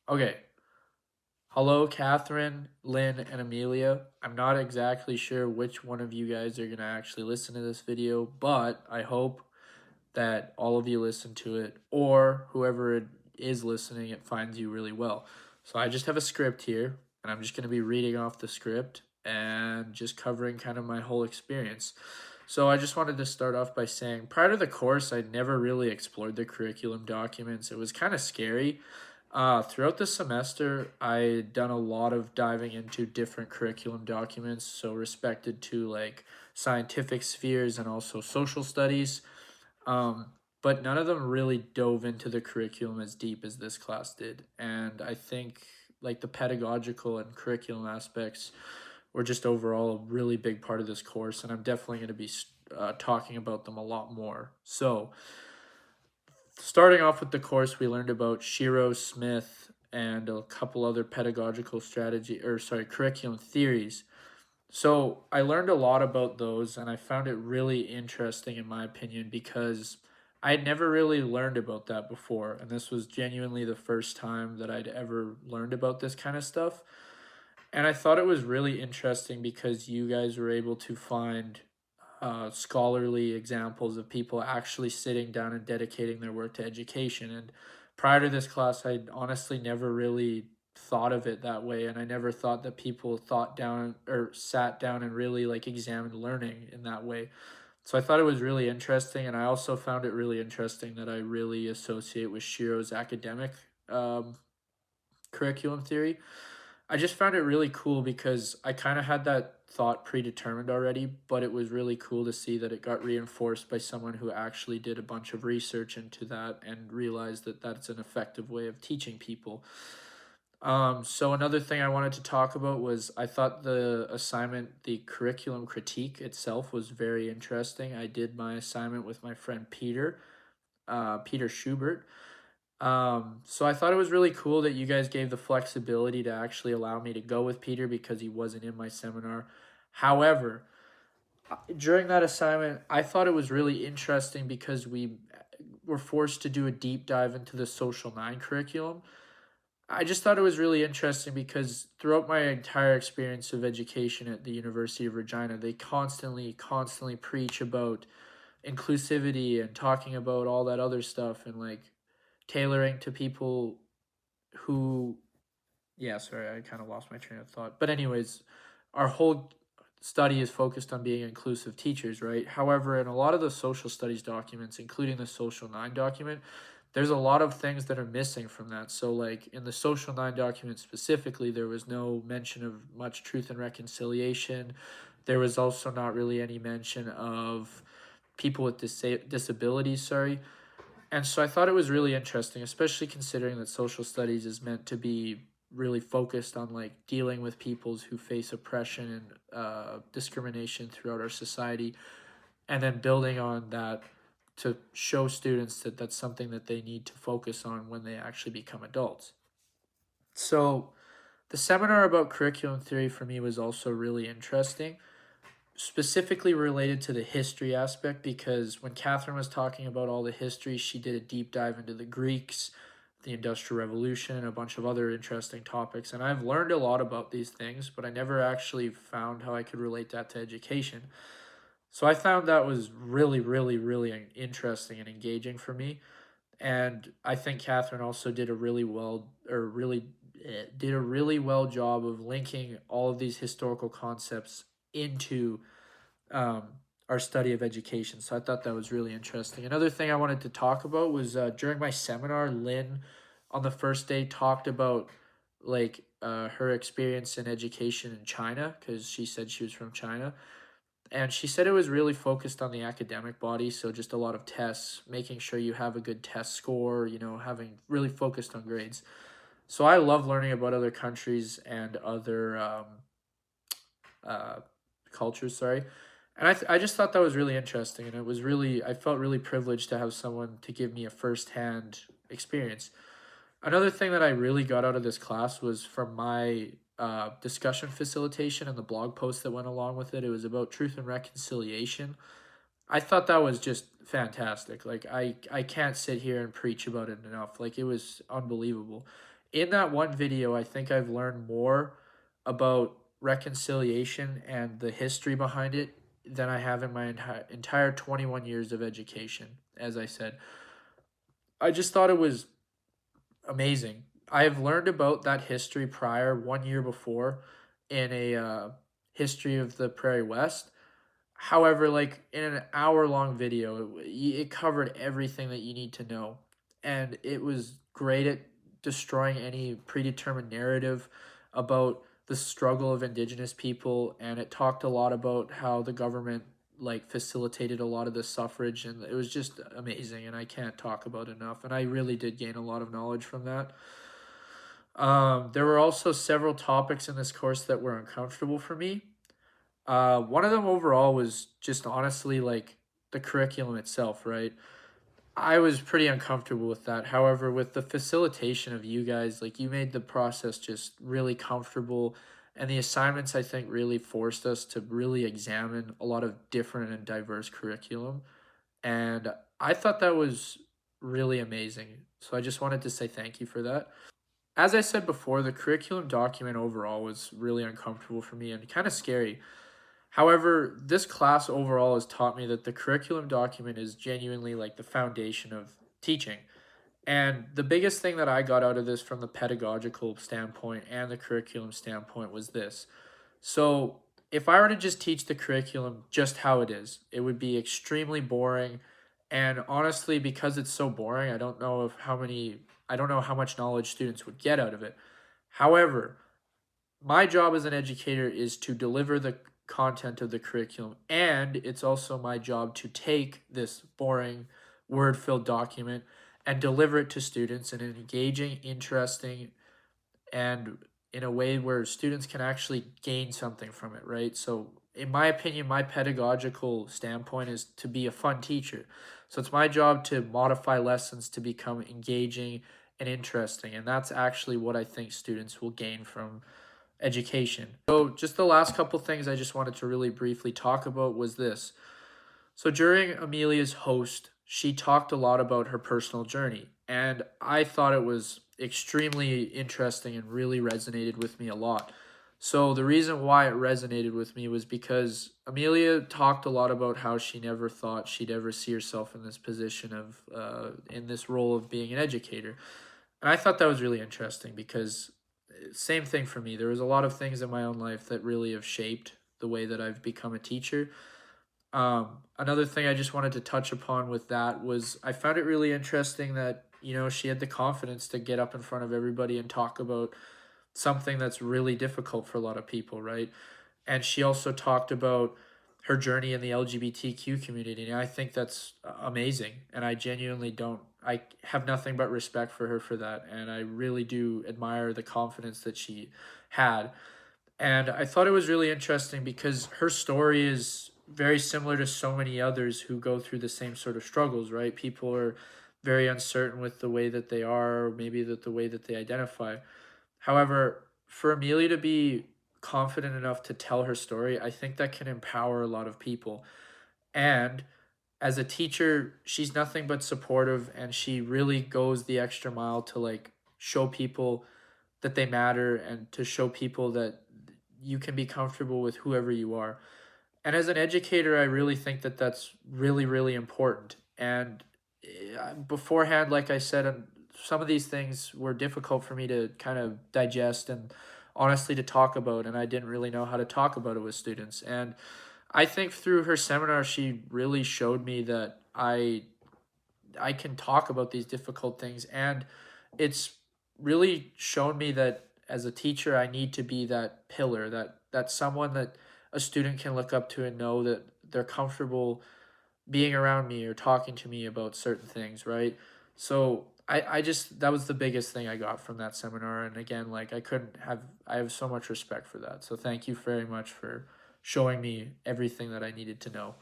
Okay. Hello, Catherine, Lynn, and Amelia. I'm not exactly sure which one of you guys are going to actually listen to this video, but I hope that all of you listen to it, or whoever it is listening, it finds you really well. So I just have a script here, and I'm just going to be reading off the script and just covering kind of my whole experience. So I just wanted to start off by saying prior to the course, I never really explored the curriculum documents. It was kind of scary. Throughout the semester, I done a lot of diving into different curriculum documents, so respected to like scientific spheres and also social studies. Um, but none of them really dove into the curriculum as deep as this class did. And I think like the pedagogical and curriculum aspects were just overall a really big part of this course. And I'm definitely going to be talking about them a lot more. So, starting off with the course, we learned about Shiro Smith and a couple other pedagogical curriculum theories. So I learned a lot about those, and I found it really interesting, in my opinion, because I had never really learned about that before, and this was genuinely the first time that I'd ever learned about this kind of stuff. And I thought it was really interesting because you guys were able to find scholarly examples of people actually sitting down and dedicating their work to education. And prior to this class, I honestly never really thought of it that way, and I never thought that people thought down or sat down and really like examined learning in that way. So I thought it was really interesting, and I also found it really interesting that I really associate with Shiro's academic um, curriculum theory. I just found it really cool because I kind of had that thought predetermined already, but it was really cool to see that it got reinforced by someone who actually did a bunch of research into that and realized that that's an effective way of teaching people. So another thing I wanted to talk about was I thought the assignment, the curriculum critique itself was very interesting. I did my assignment with my friend Peter, Peter Schubert. So I thought it was really cool that you guys gave the flexibility to actually allow me to go with Peter because he wasn't in my seminar. However, during that assignment, I thought it was really interesting because we were forced to do a deep dive into the Social 9 curriculum. I just thought it was really interesting because throughout my entire experience of education at the University of Regina, they constantly preach about inclusivity and talking about all that other stuff and like tailoring to people who, yeah, sorry, I kind of lost my train of thought. But anyways, our whole study is focused on being inclusive teachers, right? However, in a lot of the social studies documents, including the Social 9 document, there's a lot of things that are missing from that. So like in the Social 9 document specifically, there was no mention of much truth and reconciliation. There was also not really any mention of people with disabilities, sorry. And so I thought it was really interesting, especially considering that social studies is meant to be really focused on like dealing with peoples who face oppression and discrimination throughout our society, and then building on that to show students that that's something that they need to focus on when they actually become adults. So the seminar about curriculum theory for me was also really interesting, specifically related to the history aspect, because when Catherine was talking about all the history, she did a deep dive into the Greeks, the Industrial Revolution, and a bunch of other interesting topics. And I've learned a lot about these things, but I never actually found how I could relate that to education. So I found that was really interesting and engaging for me. And I think Catherine also did a really well, or really did a really well job of linking all of these historical concepts into um, our study of education. So I thought that was really interesting. Another thing I wanted to talk about was during my seminar, Lynn on the first day talked about like her experience in education in China because she said she was from China. And she said it was really focused on the academic body. So just a lot of tests, making sure you have a good test score, having really focused on grades. So I love learning about other countries and other uh, cultures, sorry. And I just thought that was really interesting, and I felt really privileged to have someone to give me a firsthand experience. Another thing that I really got out of this class was from my discussion facilitation and the blog post that went along with it. It was about truth and reconciliation. I thought that was just fantastic. Like I can't sit here and preach about it enough. Like it was unbelievable. in that one video, I think I've learned more about reconciliation and the history behind it than I have in my entire 21 years of education. As I said, I just thought it was amazing. I have learned about that history prior 1 year before in a history of the Prairie West. However, like in an hour-long video, it covered everything that you need to know, and it was great at destroying any predetermined narrative about the struggle of Indigenous people, and it talked a lot about how the government like facilitated a lot of the suffrage, and it was just amazing, and I can't talk about it enough, and I really did gain a lot of knowledge from that. There were also several topics in this course that were uncomfortable for me. One of them overall was just honestly like the curriculum itself, right? I was pretty uncomfortable with that. However, with the facilitation of you guys, like you made the process just really comfortable. And the assignments, I think, really forced us to really examine a lot of different and diverse curriculum. And I thought that was really amazing. So I just wanted to say thank you for that. As I said before, the curriculum document overall was really uncomfortable for me and kind of scary. However, this class overall has taught me that the curriculum document is genuinely like the foundation of teaching. And the biggest thing that I got out of this from the pedagogical standpoint and the curriculum standpoint was this. So, if I were to just teach the curriculum just how it is, it would be extremely boring. And honestly, because it's so boring, I don't know how much knowledge students would get out of it. However, my job as an educator is to deliver the content of the curriculum, and it's also my job to take this boring word filled document and deliver it to students in an engaging, interesting, and in a way where students can actually gain something from it, right? So, in my opinion, my pedagogical standpoint is to be a fun teacher. So, it's my job to modify lessons to become engaging and interesting. And that's actually what I think students will gain from education. So, just the last couple things I just wanted to really briefly talk about was this. So, during Amelia's host, she talked a lot about her personal journey, and I thought it was extremely interesting and really resonated with me a lot. So, the reason why it resonated with me was because Amelia talked a lot about how she never thought she'd ever see herself in this position of, in this role of being an educator. And I thought that was really interesting because same thing for me. There was a lot of things in my own life that really have shaped the way that I've become a teacher. Another thing I just wanted to touch upon with that was I found it really interesting that, she had the confidence to get up in front of everybody and talk about something that's really difficult for a lot of people, right? And she also talked about her journey in the LGBTQ community. And I think that's amazing. And I have nothing but respect for her for that. And I really do admire the confidence that she had. And I thought it was really interesting because her story is very similar to so many others who go through the same sort of struggles, right? People are very uncertain with the way that they are, or maybe the way that they identify. However, for Amelia to be confident enough to tell her story, I think that can empower a lot of people. And as a teacher, she's nothing but supportive and she really goes the extra mile to like show people that they matter and to show people that you can be comfortable with whoever you are. And as an educator, I really think that that's really, really important. And beforehand, like I said, some of these things were difficult for me to kind of digest and honestly to talk about. And I didn't really know how to talk about it with students. And I think through her seminar, she really showed me that I can talk about these difficult things. And it's really shown me that as a teacher, I need to be that pillar, that someone that a student can look up to and know that they're comfortable being around me or talking to me about certain things, right? So I just that was the biggest thing I got from that seminar. And again, like I have so much respect for that. So thank you very much for showing me everything that I needed to know.